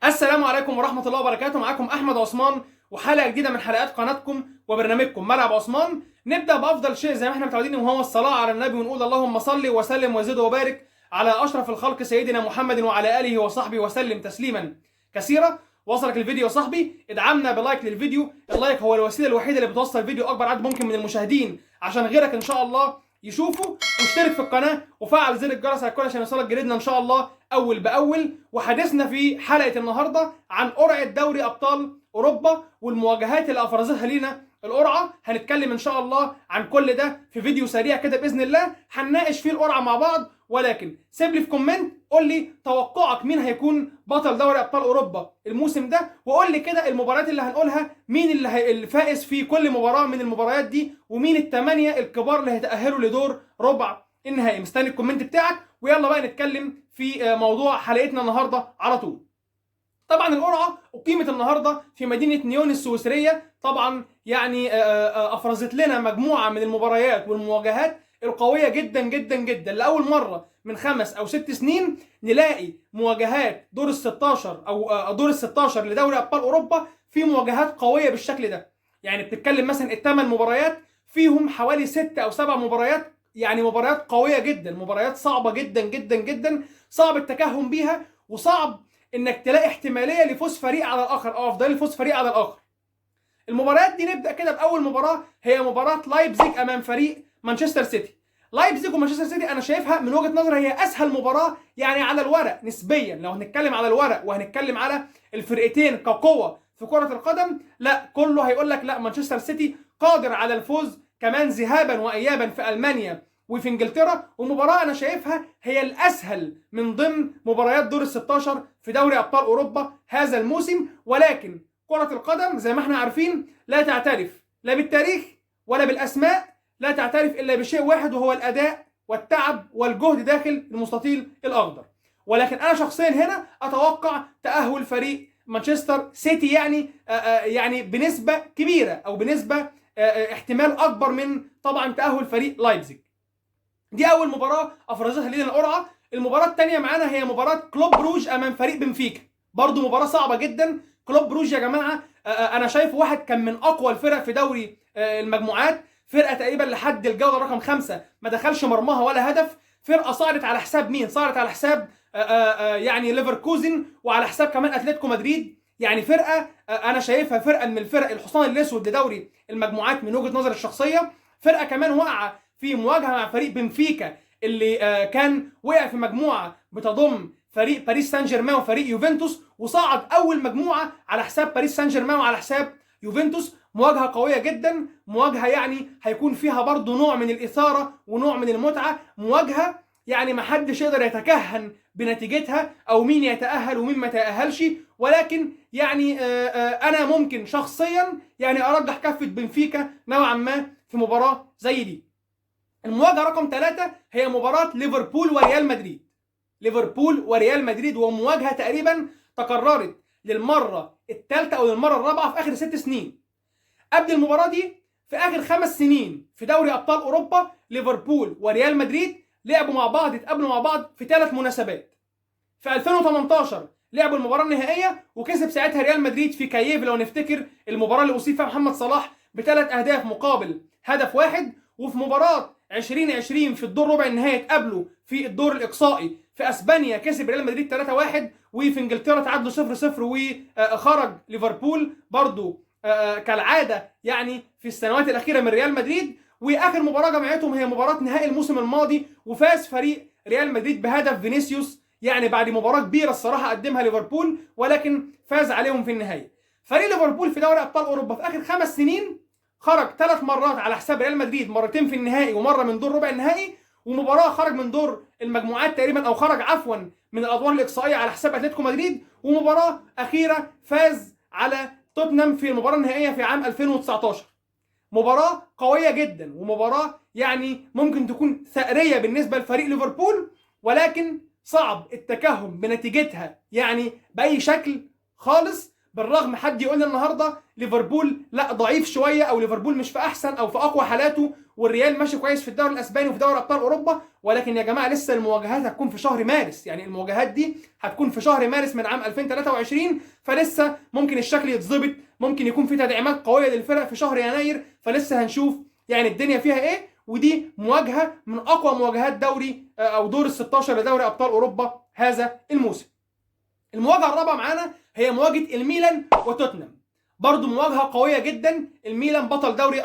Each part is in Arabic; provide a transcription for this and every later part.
السلام عليكم ورحمة الله وبركاته. معاكم أحمد عثمان وحلقة جديدة من حلقات قناتكم وبرنامجكم ملعب عثمان. نبدأ بأفضل شيء زي ما احنا متعودين وهو الصلاة على النبي، ونقول اللهم صل وسلم وزد وبارك على أشرف الخلق سيدنا محمد وعلى آله وصحبه وسلم تسليما كثيرا. وصلك الفيديو يا صاحبي، ادعمنا بلايك للفيديو. اللايك هو الوسيلة الوحيدة اللي بتوصل الفيديو أكبر عدد ممكن من المشاهدين عشان غيرك إن شاء الله يشوفوا. واشترك في القناة وفعل زر الجرس على الكل عشان يوصلك جديدنا إن شاء الله أول بأول. وحديثنا في حلقة النهاردة عن قرعة دوري أبطال أوروبا والمواجهات اللي أفرزتها لينا القرعة. هنتكلم إن شاء الله عن كل ده في فيديو سريع كده بإذن الله، هنناقش فيه القرعة مع بعض. ولكن سيب لي في كومنت قول لي توقعك مين هيكون بطل دوري أبطال أوروبا الموسم ده، وقول لي كده المباريات اللي هنقولها مين اللي الفائز في كل مباراة من المباريات دي، ومين الثمانية الكبار اللي هيتأهلوا لدور ربع النهائي. مستني الكومنت بتاعك، ويلا بقى نتكلم في موضوع حلقتنا النهارده على طول. طبعا القرعه اقيمت النهارده في مدينه نيون السويسريه. طبعا يعني افرزت لنا مجموعه من المباريات والمواجهات القويه جدا جدا جدا. لاول مره من 5 أو 6 سنين نلاقي مواجهات دور ال 16 او دور ال 16 لدوري ابطال اوروبا في مواجهات قويه بالشكل ده. يعني بتتكلم مثلا الثمان مباريات فيهم حوالي 6 أو 7 مباريات، يعني مباريات قويه جدا، مباريات صعبه جدا جدا جدا، صعب التكهن بيها، وصعب انك تلاقي احتماليه لفوز فريق على الاخر او افضليه لفوز فريق على الاخر. المباريات دي نبدا كده باول مباراه، هي مباراه لايبزيج امام فريق مانشستر سيتي. لايبزيج ومانشستر سيتي انا شايفها من وجهه نظري هي اسهل مباراه يعني على الورق نسبيا. لو هنتكلم على الورق وهنتكلم على الفرقتين كقوه في كره القدم، لا كله هيقول لك لا مانشستر سيتي قادر على الفوز كمان ذهابا وايابا في المانيا وفي انجلترا. ومباراه انا شايفها هي الاسهل من ضمن مباريات دور ال 16 في دوري ابطال اوروبا هذا الموسم. ولكن كرة القدم زي ما احنا عارفين لا تعترف لا بالتاريخ ولا بالاسماء، لا تعترف الا بشيء واحد وهو الاداء والتعب والجهد داخل المستطيل الاخضر. ولكن انا شخصيا هنا اتوقع تاهل فريق مانشستر سيتي، يعني بنسبه كبيره او بنسبه احتمال اكبر من طبعا تاهل فريق لايبزيج. دي اول مباراه افرزتها لينا القرعه. المباراه الثانيه معانا هي مباراه كلوب بروج امام فريق بنفيكا، برضو مباراه صعبه جدا. كلوب بروج يا جماعه انا شايفه واحد كان من اقوى الفرق في دوري المجموعات، فرقه تقريبا لحد الجوله رقم 5 ما دخلش مرماها ولا هدف. فرقه صعدت على حساب مين؟ صعدت على حساب يعني ليفركوزن، وعلى حساب كمان اتلتيكو مدريد. يعني فرقه انا شايفها فرقه من الفرق الحصان الاسود لدوري المجموعات من وجهه نظري الشخصيه. فرقه كمان واقعه في مواجهه مع فريق بنفيكا اللي كان وقع في مجموعه بتضم فريق باريس سان جيرمان وفريق يوفنتوس، وصعد اول مجموعه على حساب باريس سان جيرمان وعلى حساب يوفنتوس. مواجهه قويه جدا، مواجهه يعني هيكون فيها برضو نوع من الاثاره ونوع من المتعه، مواجهه يعني ما حدش يقدر يتكهن بنتيجتها او مين يتاهل ومين ما يتاهلش. ولكن يعني انا ممكن شخصيا يعني ارجح كفه بنفيكا نوعا ما في مباراه زي دي. المواجهه رقم 3 هي مباراه ليفربول وريال مدريد. ليفربول وريال مدريد، ومواجهه تقريبا تكررت للمره الثالثه او للمره الرابعه في اخر 6 سنين. قبل المباراه دي في اخر 5 سنين في دوري ابطال اوروبا ليفربول وريال مدريد لعبوا مع بعض، اتقابلوا مع بعض في 3 مناسبات. في 2018 لعبوا المباراه النهائيه وكسب ساعتها ريال مدريد في كاييف لو نفتكر، المباراه اللي اصيب فيها محمد صلاح ب3 اهداف مقابل هدف واحد. وفي مباراه 2020 في الدور ربع النهائي اتقابلوا في الدور الاقصائي في اسبانيا، كسب ريال مدريد 3-1، وفي انجلترا تعادلوا 0-0 وخرج ليفربول برضو كالعاده يعني في السنوات الاخيره من ريال مدريد. واخر مباراه جمعتهم هي مباراه نهائي الموسم الماضي، وفاز فريق ريال مدريد بهدف فينيسيوس، يعني بعد مباراه كبيره الصراحه قدمها ليفربول، ولكن فاز عليهم في النهايه. فريق ليفربول في دوري ابطال اوروبا في اخر 5 سنين خرج 3 مرات على حساب ريال مدريد، مرتين في النهائي ومره من دور ربع النهائي، ومباراه خرج من دور المجموعات تقريبا او خرج عفوا من الادوار الاقصائيه على حساب اتلتيكو مدريد، ومباراه اخيره فاز على توتنهام في المباراه النهائيه في عام 2019. مباراه قويه جدا، ومباراه يعني ممكن تكون ثأريه بالنسبه لفريق ليفربول، ولكن صعب التكهن بنتيجتها يعني باي شكل خالص. بالرغم حد يقول لي النهارده ليفربول لا ضعيف شويه، او ليفربول مش في احسن او في اقوى حالاته، والريال ماشي كويس في الدوري الاسباني وفي دوري ابطال اوروبا، ولكن يا جماعه لسه المواجهات هتكون في شهر مارس. يعني المواجهات دي هتكون في شهر مارس من عام 2023، فلسه ممكن الشكل يتظبط، ممكن يكون في تدعيمات قويه للفرق في شهر يناير، فلسه هنشوف يعني الدنيا فيها ايه. ودي مواجهه من اقوى مواجهات دوري او دور ال 16 لدوري ابطال اوروبا هذا الموسم. المواجهه الرابعه معانا هي مواجهه الميلان وتوتنهام. برضو مواجهه قويه جدا. الميلان بطل الدوري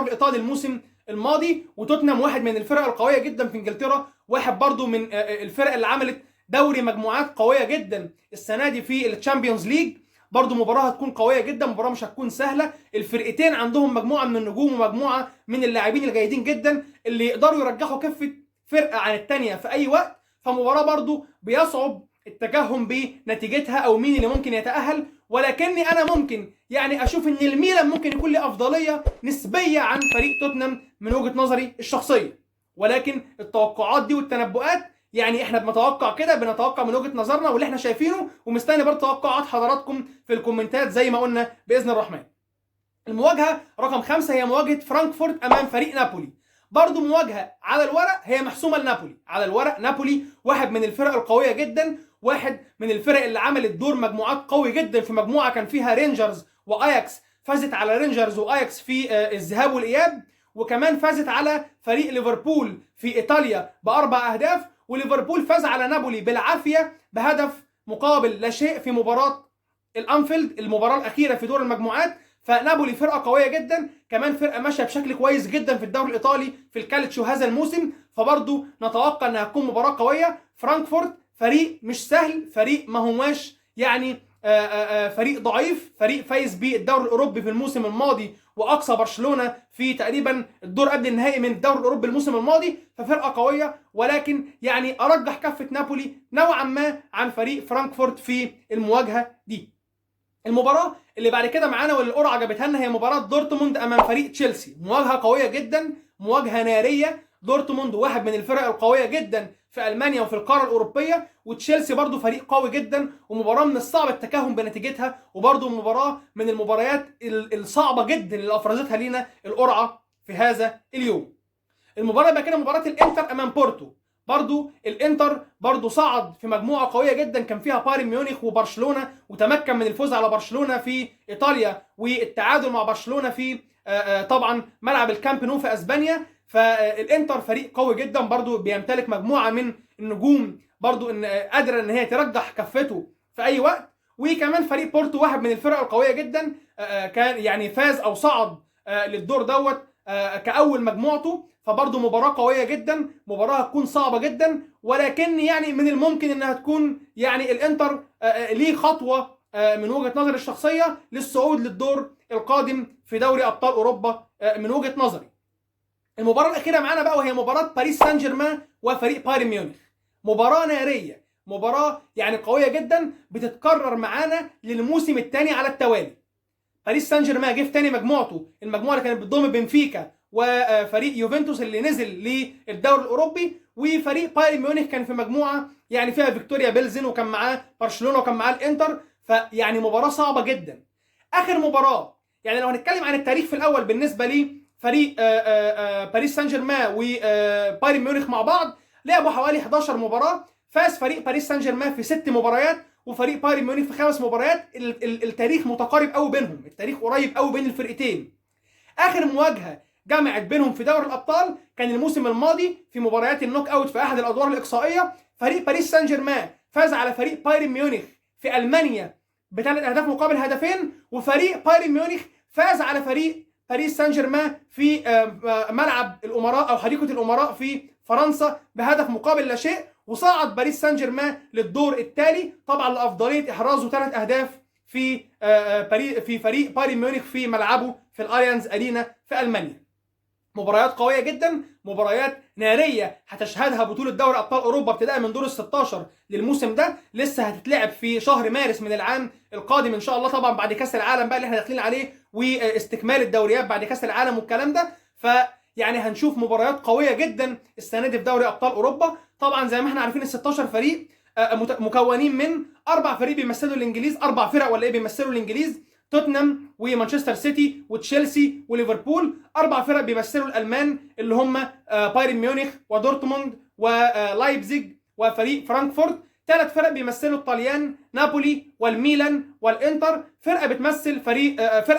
الايطالي الموسم الماضي، وتوتنهام واحد من الفرق القويه جدا في انجلترا، واحد برضو من الفرق اللي عملت دوري مجموعات قويه جدا السنه دي في الشامبيونز ليج. برضو مباراه هتكون قويه جدا، مباراه مش هتكون سهله. الفرقتين عندهم مجموعه من النجوم ومجموعه من اللاعبين الجيدين جدا اللي يقدروا يرجحوا كفه فرقه عن الثانيه في اي وقت. فمباراه برضو بيصعب التكهن بنتيجتها او مين اللي ممكن يتاهل، ولكني انا ممكن يعني اشوف ان الميلان ممكن يكون له افضليه نسبيه عن فريق توتنهام من وجهه نظري الشخصيه. ولكن التوقعات دي والتنبؤات يعني احنا بنتوقع من وجهه نظرنا واللي احنا شايفينه، ومستني برضه توقعات حضراتكم في الكومنتات زي ما قلنا باذن الرحمن. المواجهه رقم 5 هي مواجهه فرانكفورت امام فريق نابولي. برضه مواجهه على الورق هي محسومه لنابولي. على الورق نابولي واحد من الفرق القويه جدا، واحد من الفرق اللي عملت دور مجموعات قوي جدا في مجموعه كان فيها رينجرز واياكس، فازت على رينجرز واياكس في الذهاب والاياب، وكمان فازت على فريق ليفربول في ايطاليا باربع اهداف، وليفربول فاز على نابولي بالعافيه بهدف مقابل لا شيء في مباراه الانفيلد المباراه الاخيره في دور المجموعات. فنابولي فرقه قويه جدا، كمان فرقه ماشيه بشكل كويس جدا في الدوري الايطالي في الكالتشيو هذا الموسم، فبرضه نتوقع انها تكون مباراه قويه. فرانكفورت فريق مش سهل، فريق ما هواش يعني فريق ضعيف، فريق فايز بالدوري الاوروبي في الموسم الماضي واقصى برشلونه في تقريبا الدور قبل النهائي من الدوري الاوروبي الموسم الماضي، ففرقه قويه. ولكن يعني ارجح كفه نابولي نوعا ما عن فريق فرانكفورت في المواجهه دي. المباراه اللي بعد كده معانا واللي القرعه جابتها لنا هي مباراه دورتموند امام فريق تشيلسي. مواجهه قويه جدا، مواجهه ناريه. دورتموند واحد من الفرق القويه جدا في المانيا وفي القاره الاوروبيه، وتشيلسي برضو فريق قوي جدا، ومباراه من الصعب التكهن بنتيجتها، وبرضو مباراه من المباريات الصعبه جدا اللي افرزتها لينا القرعه في هذا اليوم. المباراه بقى كده مباراه الانتر امام بورتو. برضو الانتر برضو صعد في مجموعه قويه جدا كان فيها بايرن ميونخ وبرشلونه، وتمكن من الفوز على برشلونه في ايطاليا والتعادل مع برشلونه في طبعا ملعب الكامب نو في اسبانيا. فالانتر فريق قوي جدا، برضو بيمتلك مجموعه من النجوم برضو ان قادره ان هي ترجح كفته في اي وقت. وكمان فريق بورتو واحد من الفرق القويه جدا، كان يعني فاز او صعد للدور دوت كاول مجموعته. فبرضه مباراه قويه جدا، مباراه هتكون صعبه جدا، ولكن يعني من الممكن انها تكون يعني الانتر ليه خطوه من وجهه نظري الشخصيه للصعود للدور القادم في دوري ابطال اوروبا من وجهه نظري. المباراه الاخيره معانا بقى وهي مباراه باريس سان جيرمان وفريق بايرن ميونخ. مباراه ناريه، مباراه يعني قويه جدا بتتكرر معانا للموسم الثاني على التوالي. باريس سان جيرمان جه في ثاني مجموعته، المجموعه اللي كانت بتضم بنفيكا وفريق يوفنتوس اللي نزل للدوري الاوروبي، وفريق بايرن ميونخ كان في مجموعه يعني فيها فيكتوريا بيلزن وكان معاه برشلونه وكان معاه الانتر. فيعني مباراه صعبه جدا. اخر مباراه يعني لو هنتكلم عن التاريخ في الاول بالنسبه لي فريق باريس سان جيرمان وبايرن ميونخ مع بعض لعبوا حوالي 11 مباراه. فاز فريق باريس سان جيرمان في 6 مباريات وفريق بايرن ميونخ في 5 مباريات. التاريخ متقارب قوي بينهم، التاريخ قريب قوي بين الفرقتين. اخر مواجهه جمعت بينهم في دوري الابطال كان الموسم الماضي في مباريات النوك اوت في احد الادوار الاقصائيه. فريق باريس سان جيرمان فاز على فريق بايرن ميونخ في المانيا ب3 اهداف مقابل هدفين، وفريق بايرن ميونخ فاز على فريق باريس سان جيرمان في ملعب الامراء او حديقه الامراء في فرنسا بهدف مقابل لا شيء، وصعد باريس سان جيرمان للدور التالي طبعا لافضليه احرازه 3 اهداف في فريق بايرن ميونخ في ملعبه في الاليانز ارينا في المانيا. مباريات قويه جدا، مباريات ناريه هتشهدها بطوله دوري ابطال اوروبا ابتداء من دور ال16 للموسم ده، لسه هتتلعب في شهر مارس من العام القادم ان شاء الله، طبعا بعد كاس العالم بقى اللي احنا داخلين عليه واستكمال الدوريات بعد كاس العالم والكلام ده. فيعني هنشوف مباريات قويه جدا السنه دي في دوري ابطال اوروبا. طبعا زي ما احنا عارفين ال16 فريق مكونين من 4 فريق بيمثلوا الانجليز، 4 فرق ولا ايه بيمثلوا الانجليز، توتنهام ومانشستر سيتي وتشيلسي وليفربول. 4 فرق بيمثلوا الالمان اللي هم بايرن ميونخ ودورتموند ولايبزيج وفريق فرانكفورت. 3 فرق بيمثلوا الطليان، نابولي والميلان والانتر. فرقه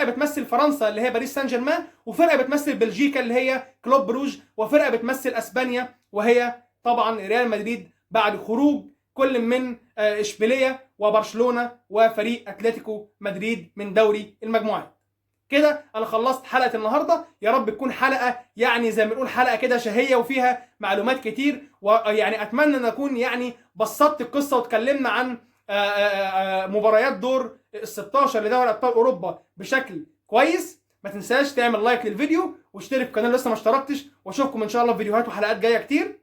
بتمثل فرنسا اللي هي باريس سان جيرمان، وفرقه بتمثل بلجيكا اللي هي كلوب بروج، وفرقه بتمثل اسبانيا وهي طبعا ريال مدريد بعد خروج كل من اشبيليه وبرشلونه وفريق اتلتيكو مدريد من دوري المجموعات. كده انا خلصت حلقه النهارده. يا رب تكون حلقه يعني زي ما بنقول حلقه كده شهيه وفيها معلومات كتير، ويعني اتمنى ان اكون يعني بسطت القصه واتكلمنا عن مباريات دور ال16 لدوري ابطال اوروبا بشكل كويس. ما تنساش تعمل لايك للفيديو واشترك في القناه لسه ما اشتركتش، واشوفكم ان شاء الله في فيديوهات وحلقات جايه كتير.